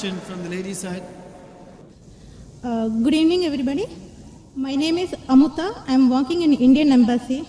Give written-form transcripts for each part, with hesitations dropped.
question from the lady side. Good evening, everybody. My name is Amuta. I am working in Indian Embassy.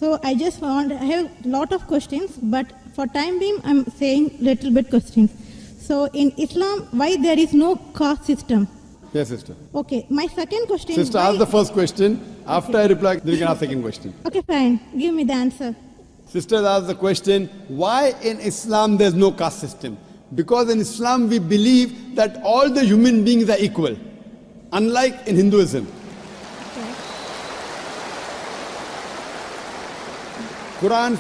So I have a lot of questions, but for time being, I am saying little bit questions. So in Islam, why there is no caste system? Yes, sister. Okay, my second question. Sister, ask the first question. After I reply, then you can ask the second question. Okay, fine. Give me the answer. Sister asked the question, why in Islam there's no caste system? Because in Islam we believe that all the human beings are equal, unlike in Hinduism. Quran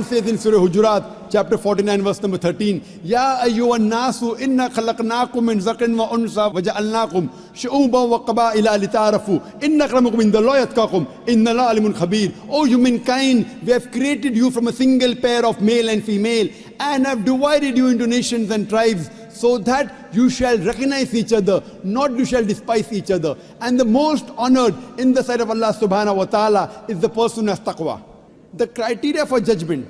says in Surah Hujurat, chapter 49, verse number 13, Ya ayyuhan nasu inna khalaqnakum min zakarin wa unsa wa ja'alnakum shu'uban wa qaba'ila lita'arafu inna akramakum indallahi atqakum inna Allaha alimun khabir. O humankind, we have created you from a single pair of male and female and have divided you into nations and tribes so that you shall recognize each other, not you shall despise each other. And the most honored in the sight of Allah subhanahu wa ta'ala is the person who has taqwa. The criteria for judgment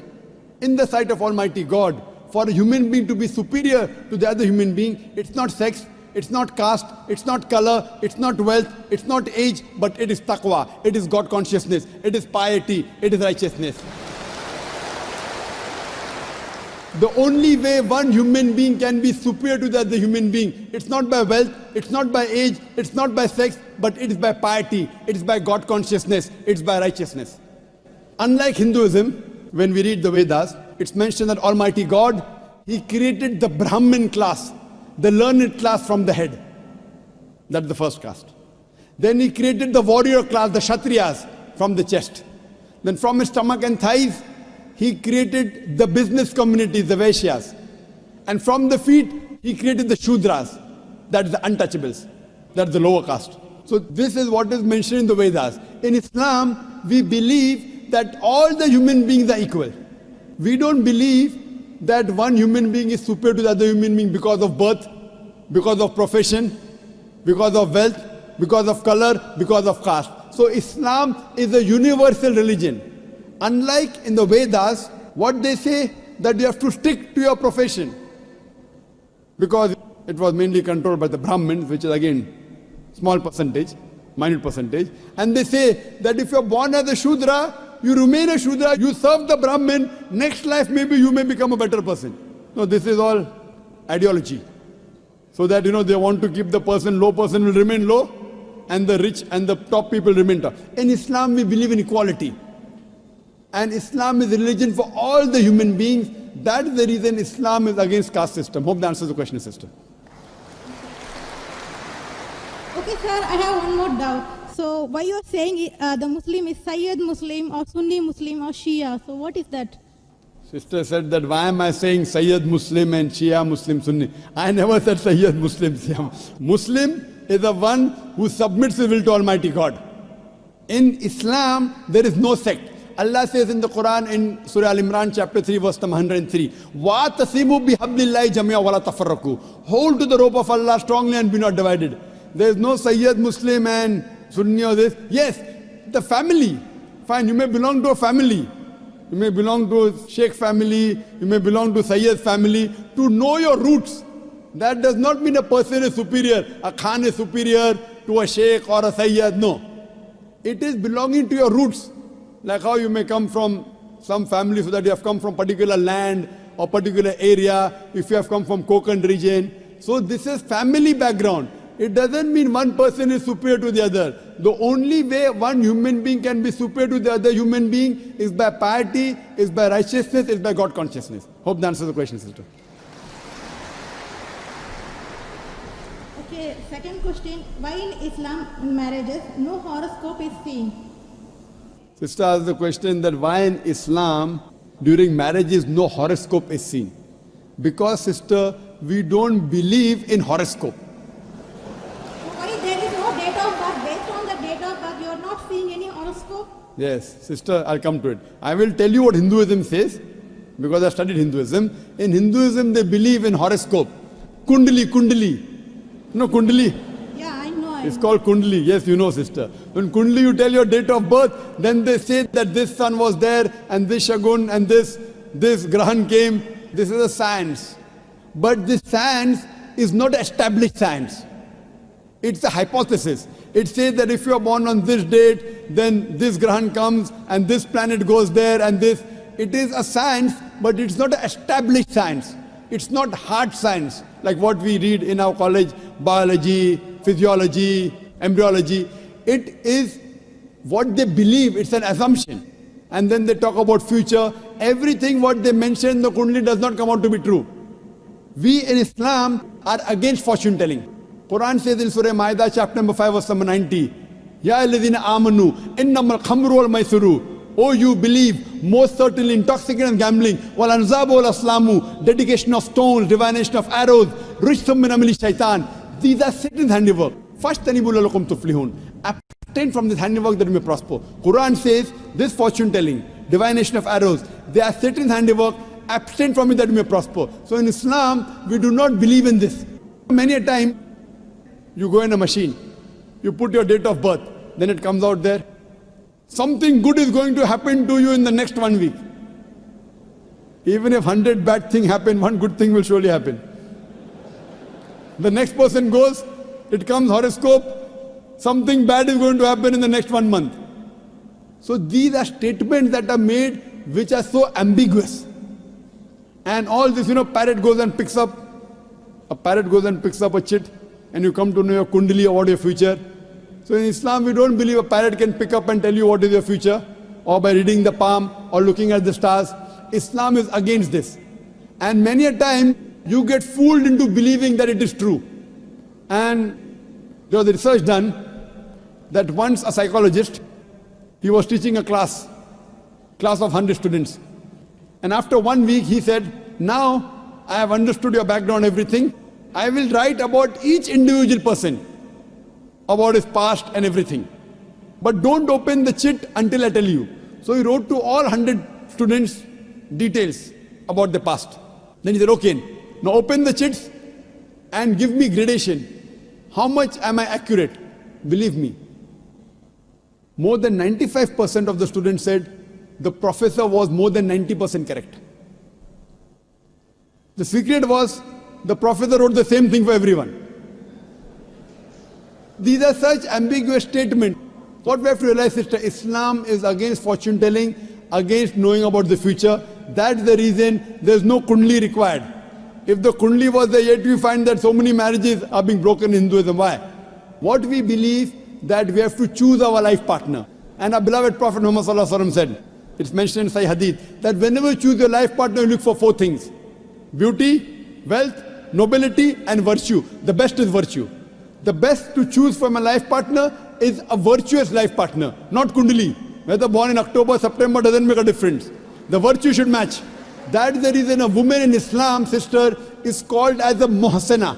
in the sight of Almighty God for a human being to be superior to the other human being, it's not sex, it's not caste, it's not color, it's not wealth, it's not age, but it is taqwa, it is God consciousness, it is piety, it is righteousness. The only way one human being can be superior to the other human being, it's not by wealth, it's not by age, it's not by sex, but it is by piety, it is by God consciousness, it's by righteousness. Unlike Hinduism, when we read the Vedas, it's mentioned that Almighty God, He created the Brahmin class, the learned class from the head. That's the first caste. Then He created the warrior class, the Kshatriyas, from the chest. Then from his stomach and thighs, He created the business communities, the Vaishyas. And from the feet, He created the Shudras, that's the untouchables, that's the lower caste. So this is what is mentioned in the Vedas. In Islam, we believe that all the human beings are equal. We don't believe that one human being is superior to the other human being because of birth, because of profession, because of wealth, because of color, because of caste. So Islam is a universal religion. Unlike in the Vedas, what they say that you have to stick to your profession. Because it was mainly controlled by the Brahmins, which is again small percentage, minute percentage. And they say that if you're born as a Shudra, you remain a Shudra, you serve the Brahmin, next life maybe you may become a better person. No, this is all ideology. So that, they want to keep the low person will remain low, and the rich and the top people remain top. In Islam, we believe in equality. And Islam is a religion for all the human beings. That is the reason Islam is against caste system. Hope that answers the question, sister. Okay, sir, I have one more doubt. So why you are saying the Muslim is Sayyid Muslim or Sunni Muslim or Shia? So what is that? Sister said that why am I saying Sayyid Muslim and Shia Muslim Sunni? I never said Sayyid Muslim Shia. Muslim is the one who submits his will to Almighty God. In Islam, there is no sect. Allah says in the Quran in Surah Al-Imran chapter 3 verse number 103, وَاتَصِمُوا بِحَبْلِ اللَّهِ جَمِيعًا وَلَا تَفَرَّقُوا. Hold to the rope of Allah strongly and be not divided. There is no Sayyid Muslim and Sunni or this. Yes, the family. Fine, you may belong to a family. You may belong to a Sheikh family. You may belong to Sayyid family. To know your roots, that does not mean a person is superior. A Khan is superior to a Sheikh or a Sayyid. No. It is belonging to your roots. Like how you may come from some family so that you have come from particular land or particular area. If you have come from Konkan region. So this is family background. It doesn't mean one person is superior to the other. The only way one human being can be superior to the other human being is by piety, is by righteousness, is by God consciousness. Hope that answers the question, sister. Okay, second question. Why in Islam in marriages no horoscope is seen? Sister asked the question that why in Islam during marriages no horoscope is seen. Because, sister, we don't believe in horoscope. Yes, sister, I'll come to it. I will tell you what Hinduism says, because I studied Hinduism. In Hinduism, they believe in horoscope. Kundali. No, Kundali? Yeah, I know. It's called Kundali. Yes, you know, sister. When Kundali, you tell your date of birth, then they say that this sun was there, and this Shagun, and this Grahan came. This is a science. But this science is not established science. It's a hypothesis. It says that if you are born on this date, then this Grahan comes and this planet goes there and this. It is a science, but it's not an established science. It's not hard science like what we read in our college, biology, physiology, embryology. It is what they believe, it's an assumption. And then they talk about future. Everything what they mention in the Kundli does not come out to be true. We in Islam are against fortune telling. Quran says in Surah Ma'idah chapter number 5 verse number 90, Ya alladhina amanu innamal khamru wal maisuru. Oh, you believe, most certainly intoxicant and gambling, wal anzabu wal aslamu, dedication of stones, divination of arrows, rijsum min amali shaitan. These are Satan's handiwork. Fashtanibu lalakum tuflihun. Abstain from this handiwork that you may prosper. Quran says this fortune telling, divination of arrows, they are Satan's handiwork. Abstain from it that you may prosper. So in Islam, we do not believe in this. Many a time, you go in a machine, you put your date of birth, then it comes out there. Something good is going to happen to you in the next 1 week. Even if 100 bad things happen, one good thing will surely happen. The next person goes, it comes horoscope, something bad is going to happen in the next 1 month. So these are statements that are made which are so ambiguous. And all this, parrot goes and picks up a chit, and you come to know your kundali or what your future. So in Islam, we don't believe a parrot can pick up and tell you what is your future, or by reading the palm, or looking at the stars. Islam is against this. And many a time, you get fooled into believing that it is true. And there was a research done that once a psychologist, he was teaching a class of 100 students. And after 1 week, he said, now I have understood your background, everything. I will write about each individual person, about his past and everything. But don't open the chit until I tell you. So he wrote to all 100 students details about the past. Then he said, okay, now open the chits and give me gradation. How much am I accurate? Believe me, more than 95% of the students said the professor was more than 90% correct. The secret was the professor wrote the same thing for everyone. These are such ambiguous statements. What we have to realize is that Islam is against fortune telling, against knowing about the future. That's the reason there's no kundli required. If the kundli was there, yet we find that so many marriages are being broken in Hinduism. Why? What we believe that we have to choose our life partner. And our beloved Prophet Muhammad Sallallahu Alaihi Wasallam said, it's mentioned in Sahih Hadith, that whenever you choose your life partner, you look for 4 things. Beauty, wealth, nobility, and virtue. The best is virtue. The best to choose for my life partner is a virtuous life partner, not kundali. Whether born in October, September doesn't make a difference. The virtue should match. That's the reason a woman in Islam, sister, is called as a muhsana.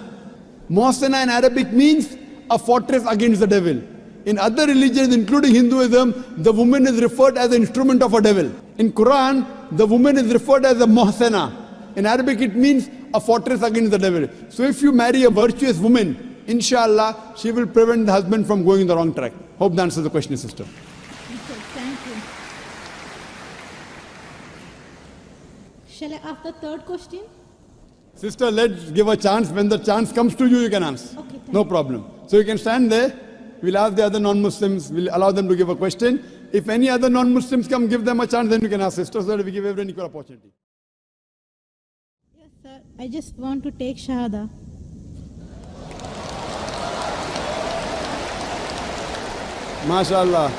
Muhsana in Arabic means a fortress against the devil. In other religions, including Hinduism, the woman is referred as an instrument of a devil. In Quran, the woman is referred as a muhsana. In Arabic, it means a fortress against the devil. So if you marry a virtuous woman, inshallah, she will prevent the husband from going in the wrong track. Hope that answers the question, sister. Okay, thank you. Shall I ask the third question? Sister, let's give a chance. When the chance comes to you, you can answer. Okay, thank no problem. So you can stand there. We'll ask the other non-Muslims. We'll allow them to give a question. If any other non-Muslims come, give them a chance, then you can ask, sister, so that we give everyone equal opportunity. Yes, sir. I just want to take Shahada. MashaAllah.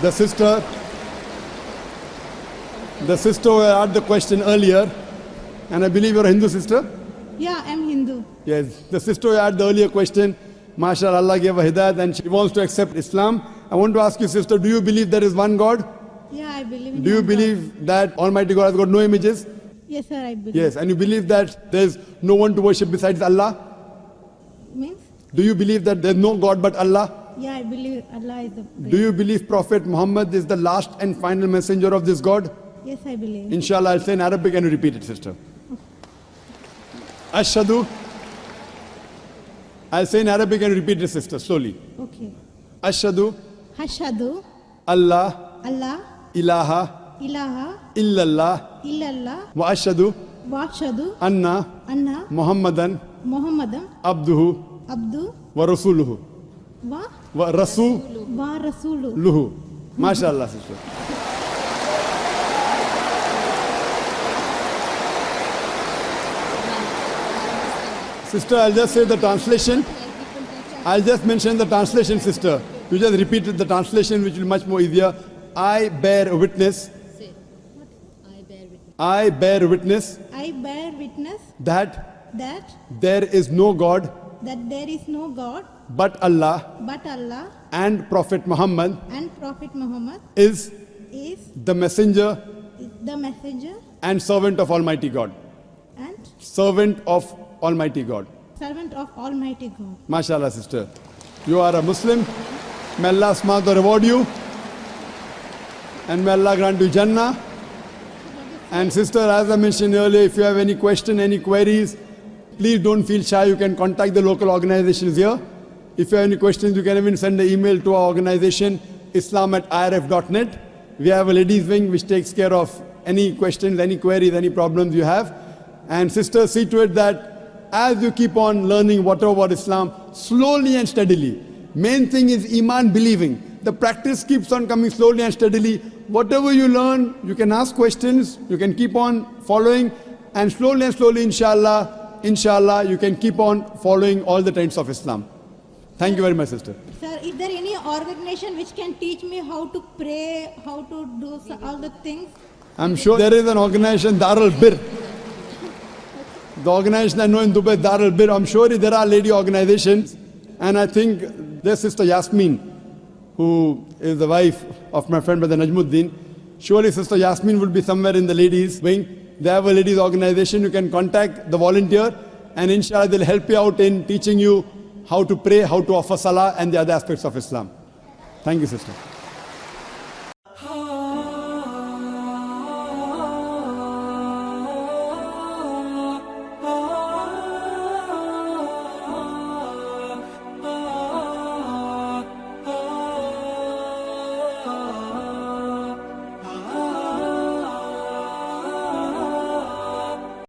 The sister who had the question earlier, and I believe you're a Hindu sister? Yeah, I'm Hindu. Yes, the sister who had the earlier question, MashaAllah, Allah gave her hidayat and she wants to accept Islam. I want to ask you, sister, do you believe there is one God? Yeah, I believe in Do you one God. believe that Almighty God has got no images? Yes, sir, I believe. Yes, and you believe that there's no one to worship besides Allah? Means? Do you believe that there's no God but Allah? Yeah, I believe Allah is the Do you believe Prophet Muhammad is the last and final messenger of this God? Yes, I believe. Inshallah, I'll say in Arabic and you repeat it, sister. Ashhadu. I'll say in Arabic and repeat it, sister, slowly. Okay. Ashhadu. Hashadu. Allah. Allah. Ilaha. Ilaha. Illallah. Illallah. Wa ashhadu. Washadu. Anna. Anna. Muhammadan. Muhammadam abduhu Abdu wa rasuluhu. wa Wa Rasulu. rasuluhu. MashaAllah, sister. Sister, I'll just say the translation. I'll just mention the translation, sister. You just repeated the translation, which will be much more easier. I bear witness. Say, I bear witness. I bear witness I bear witness that that there is no God there is no God but Allah, but Allah, and Prophet Muhammad and Prophet Muhammad is is the messenger the messenger and servant of Almighty God. and Servant of Almighty God. servant of Almighty God. MashaAllah, sister. You are a Muslim. May Allah subhanahu reward you. And may Allah grant you Jannah. And sister, as I mentioned earlier, if you have any question, any queries, please don't feel shy. You can contact the local organizations here. If you have any questions, you can even send an email to our organization, islam@irf.net. We have a ladies wing which takes care of any questions, any queries, any problems you have. And sister, see to it that as you keep on learning whatever about Islam, slowly and steadily. Main thing is Iman, believing. The practice keeps on coming slowly and steadily. Whatever you learn, you can ask questions, you can keep on following, and slowly, inshallah, you can keep on following all the trends of Islam. Thank you very much, sister. Sir, is there any organization which can teach me how to pray, how to do all the things? I'm sure there is an organization, Darul Bir. The organization I know in Dubai, Darul Bir. I'm sure there are lady organizations, and I think there's Sister Yasmin, who is the wife of my friend Brother Najmuddin. Surely Sister Yasmin will be somewhere in the ladies wing. They have a ladies organization. You can contact the volunteer, and inshallah they'll help you out in teaching you how to pray, how to offer salah, and the other aspects of Islam. Thank you, sister.